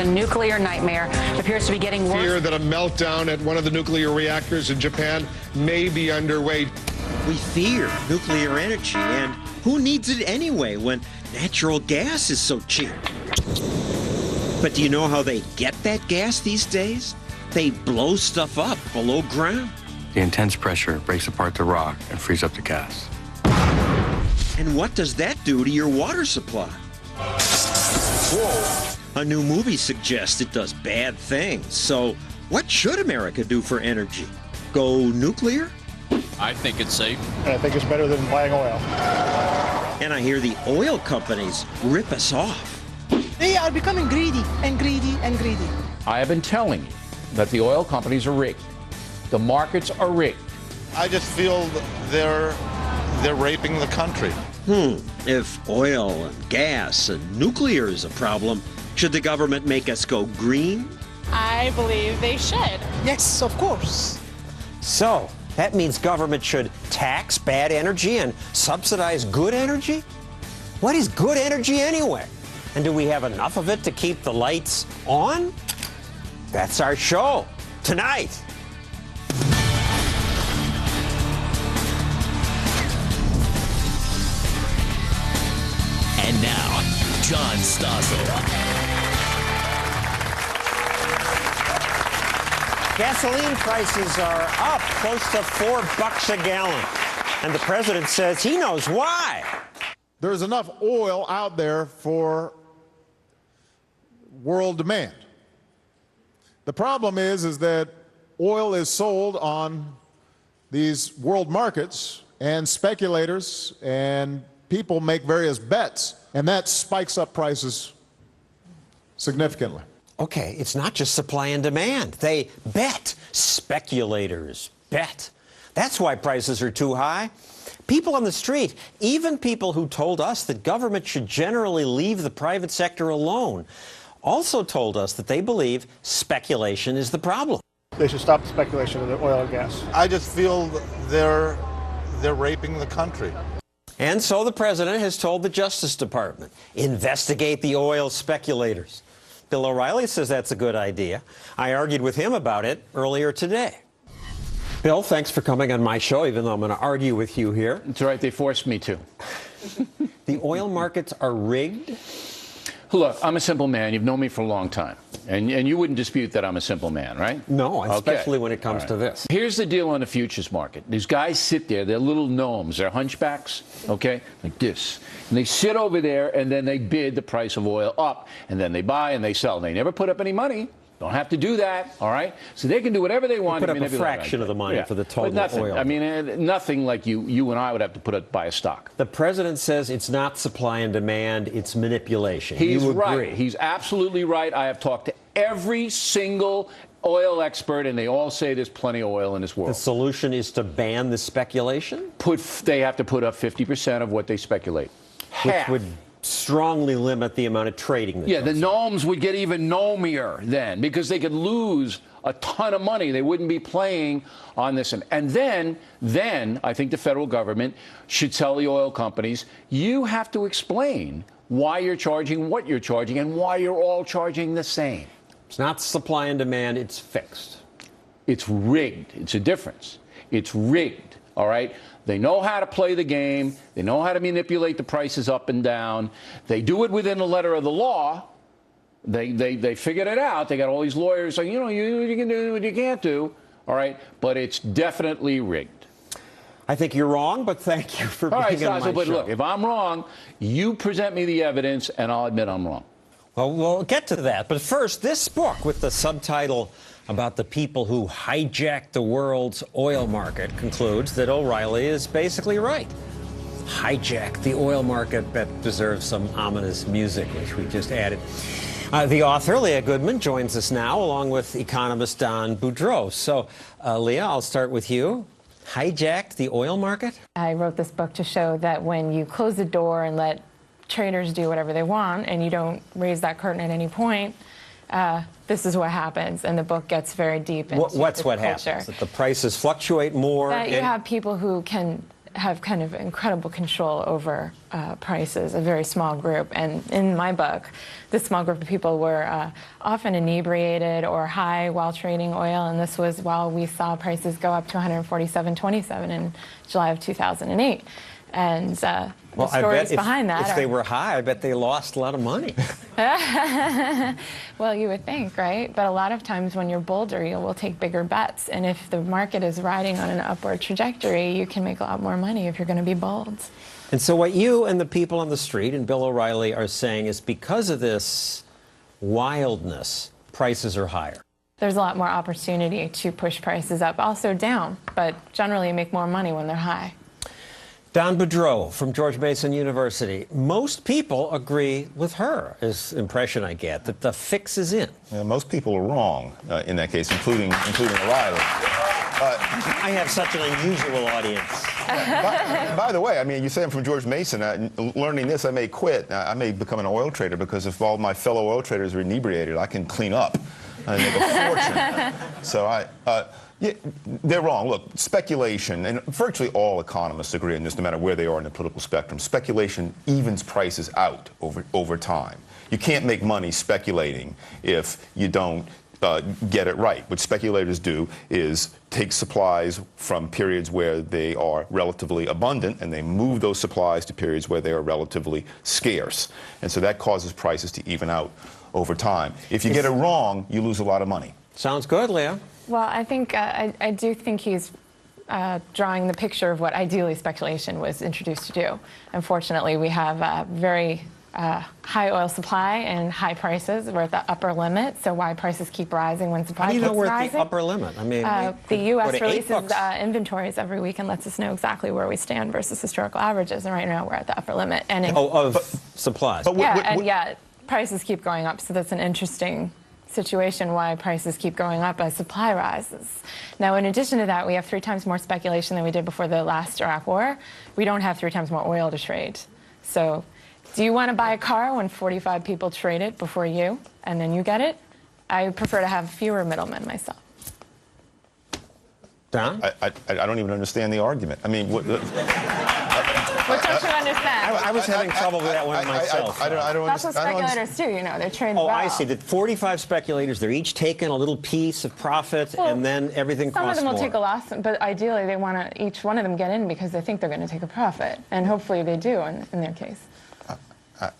The nuclear nightmare appears to be getting worse. Fear that a meltdown at one of the nuclear reactors in Japan may be underway. We fear nuclear energy, and who needs it anyway when natural gas is so cheap? But do you know how they get that gas these days? They blow stuff up below ground. The intense pressure breaks apart the rock and frees up the gas. And what does that do to your water supply? Whoa. A new movie suggests it does bad things. So what should America do for energy? Go nuclear? I think it's safe. I think it's better than buying oil. And I hear the oil companies rip us off. They are becoming greedy and greedy and greedy. I have been telling you that the oil companies are rigged. The markets are rigged. I just feel they're raping the country. If oil and gas and nuclear is a problem, should the government make us go green? I believe they should. Yes, of course. So, that means government should tax bad energy and subsidize good energy? What is good energy anyway? And do we have enough of it to keep the lights on? That's our show tonight. And now, John Stossel. Gasoline prices are up close to $4 a gallon. And the president says he knows why. There's enough oil out there for world demand. The problem is that oil is sold on these world markets, and speculators and people make various bets, and that spikes up prices significantly. Okay, it's not just supply and demand. They bet. Speculators bet. That's why prices are too high. People on the street, even people who told us that government should generally leave the private sector alone, also told us that they believe speculation is the problem. They should stop the speculation of the oil and gas. I just feel they're raping the country. And so the president has told the Justice Department, investigate the oil speculators. Bill O'Reilly says that's a good idea. I argued with him about it earlier today. Bill, thanks for coming on my show, even though I'm going to argue with you here. That's right, they forced me to. The oil markets are rigged? Look, I'm a simple man. You've known me for a long time. And you wouldn't dispute that I'm a simple man, right? No, especially when it comes to this. Here's the deal on the futures market. These guys sit there. They're little gnomes. They're hunchbacks, okay, like this. And they sit over there, and then they bid the price of oil up. And then they buy and they sell. They never put up any money. Don't have to do that, all right? So they can do whatever they want. They put up a fraction of the money for the total nothing, oil. I mean, nothing like you and I would have to put up buy a stock. The president says it's not supply and demand, it's manipulation. He's you right. agree? He's absolutely right. I have talked to every single oil expert, and they all say there's plenty of oil in this world. The solution is to ban the speculation? They have to put up 50% of what they speculate. Which would strongly limit the amount of trading. Yeah, the gnomes would get even gnomier then because they could lose a ton of money. They wouldn't be playing on this. And then I think the federal government should tell the oil companies, you have to explain why you're charging what you're charging and why you're all charging the same. It's not supply and demand, it's fixed. It's rigged. It's a difference. It's rigged, all right? They know how to play the game. They know how to manipulate the prices up and down. They do it within the letter of the law. They figured it out. They got all these lawyers saying, you can do what you can't do, all right? But it's definitely rigged. I think you're wrong, but thank you for being on my show. But look, if I'm wrong, you present me the evidence, and I'll admit I'm wrong. Well, we'll get to that. But first, this book with the subtitle about the people who hijacked the world's oil market concludes that O'Reilly is basically right. Hijack the oil market. That deserves some ominous music, which we just added. The author, Leah Goodman, joins us now, along with economist Don Boudreaux. So, Leah, I'll start with you. Hijacked the oil market? I wrote this book to show that when you close the door and let traders do whatever they want and you don't raise that curtain at any point, this is what happens, and the book gets very deep into What's what culture. happens? That the prices fluctuate more? That you have people who can have kind of incredible control over prices, a very small group. And in my book, this small group of people were often inebriated or high while trading oil, and this was while we saw prices go up to 147.27 in July of 2008. And the stories behind that if they were high, I bet they lost a lot of money. Well, you would think, right? But a lot of times when you're bolder, you will take bigger bets. And if the market is riding on an upward trajectory, you can make a lot more money if you're going to be bold. And so what you and the people on the street and Bill O'Reilly are saying is because of this wildness, prices are higher. There's a lot more opportunity to push prices up, also down, but generally you make more money when they're high. Don Boudreau from George Mason University. Most people agree with her, is the impression I get, that the fix is in. Yeah, most people are wrong in that case, including O'Reilly. I have such an unusual audience. By the way, I mean, you say I'm from George Mason. Learning this, I may quit. I may become an oil trader because if all my fellow oil traders are inebriated, I can clean up and make a fortune. So yeah, they're wrong. Look, speculation, and virtually all economists agree on this, no matter where they are in the political spectrum. Speculation evens prices out over time. You can't make money speculating if you don't get it right. What speculators do is take supplies from periods where they are relatively abundant, and they move those supplies to periods where they are relatively scarce. And so that causes prices to even out over time. If you get it wrong, you lose a lot of money. Sounds good, Leah. Well, I think I do think he's drawing the picture of what ideally speculation was introduced to do. Unfortunately, we have a very high oil supply and high prices. We're at the upper limit, so why prices keep rising when supply keeps rising? How do you know we're at the upper limit? I mean, the U.S. releases inventories every week and lets us know exactly where we stand versus historical averages, and right now we're at the upper limit. And of supplies. Yet prices keep going up, so that's an interesting situation why prices keep going up as supply rises. Now, in addition to that, we have 3 times more speculation than we did before the last Iraq war. We don't have 3 times more oil to trade. So do you want to buy a car when 45 people trade it before you and then you get it? I prefer to have fewer middlemen myself. Don? I don't even understand the argument. I mean, what don't you understand? I was having trouble with that one myself. I don't That's what speculators do, you know, they're trained well. I see. The 45 speculators, they're each taking a little piece of profit, and then everything costs more. Some of them will take a loss, but ideally they want to, each one of them get in because they think they're going to take a profit, and hopefully they do in their case.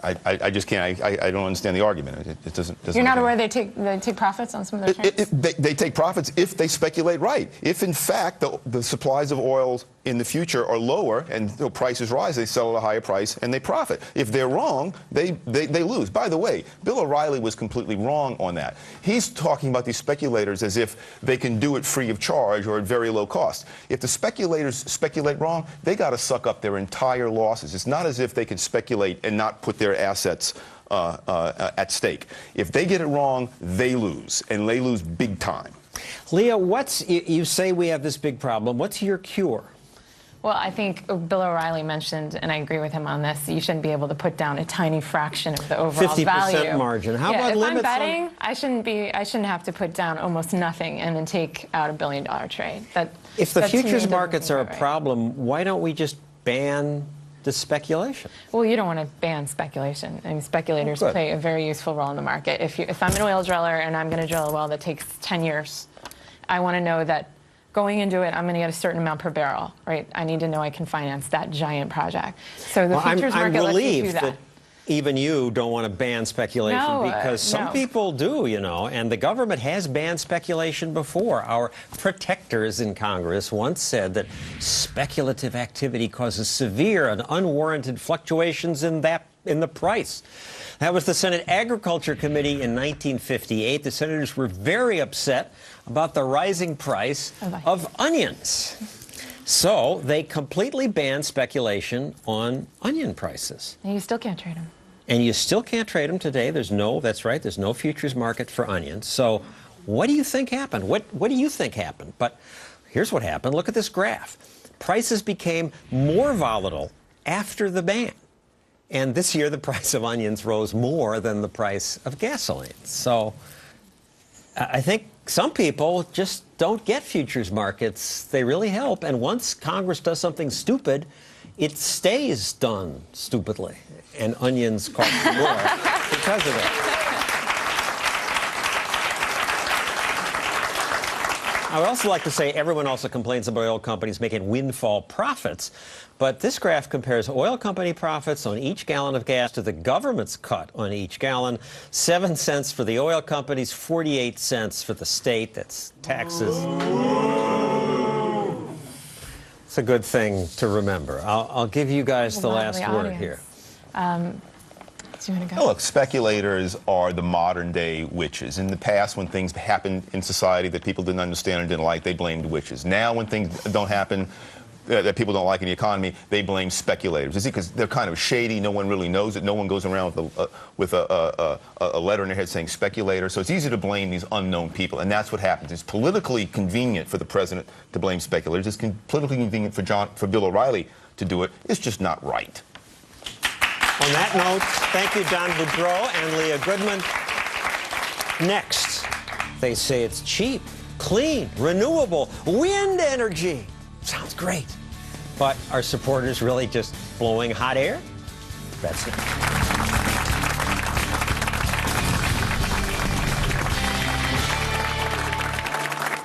I just can't. I don't understand the argument. It doesn't. You're not aware they take profits on some of their trades? They take profits if they speculate right. If in fact the supplies of oil in the future are lower and the prices rise, they sell at a higher price and they profit. If they're wrong, they lose. By the way, Bill O'Reilly was completely wrong on that. He's talking about these speculators as if they can do it free of charge or at very low cost. If the speculators speculate wrong, they got to suck up their entire losses. It's not as if they can speculate and not put their assets at stake. If they get it wrong, they lose, and they lose big time. Leah, you say we have this big problem. What's your cure? Well, I think Bill O'Reilly mentioned, and I agree with him on this, you shouldn't be able to put down a tiny fraction of the overall 50% value. Margin. How about limits? If I'm betting, I shouldn't have to put down almost nothing and then take out $1 billion trade. If the futures markets are a problem, why don't we just ban the speculation? Well, you don't want to ban speculation. I mean, speculators play a very useful role in the market. If I'm an oil driller and I'm going to drill a well that takes 10 years, I want to know that going into it, I'm going to get a certain amount per barrel, right? I need to know I can finance that giant project. So the futures market lets you do that. Even you don't want to ban speculation because some people do, you know, and the government has banned speculation before. Our protectors in Congress once said that speculative activity causes severe and unwarranted fluctuations in the price. That was the Senate Agriculture Committee in 1958. The senators were very upset about the rising price of onions. So they completely banned speculation on onion prices. And you still can't trade them. And you still can't trade them today. There's no futures market for onions. So what do you think happened? What do you think happened? But here's what happened. Look at this graph. Prices became more volatile after the ban. And this year, the price of onions rose more than the price of gasoline. So I think some people just don't get futures markets. They really help. And once Congress does something stupid, it stays done stupidly. And onions cost more because of it. I would also like to say everyone also complains about oil companies making windfall profits. But this graph compares oil company profits on each gallon of gas to the government's cut on each gallon. 7 cents for the oil companies, 48 cents for the state. That's taxes. It's a good thing to remember. I'll give you guys the last word here. Do you want to go? Oh, look, speculators are the modern-day witches. In the past, when things happened in society that people didn't understand or didn't like, they blamed witches. Now, when things don't happen that people don't like in the economy, they blame speculators. You see, because they're kind of shady. No one really knows it. No one goes around with a letter in their head saying speculator. So it's easy to blame these unknown people, and that's what happens. It's politically convenient for the president to blame speculators. It's politically convenient for Bill O'Reilly to do it. It's just not right. On that note, thank you, Don Boudreau and Leah Goodman. Next, they say it's cheap, clean, renewable, wind energy. Sounds great. But are supporters really just blowing hot air? That's it.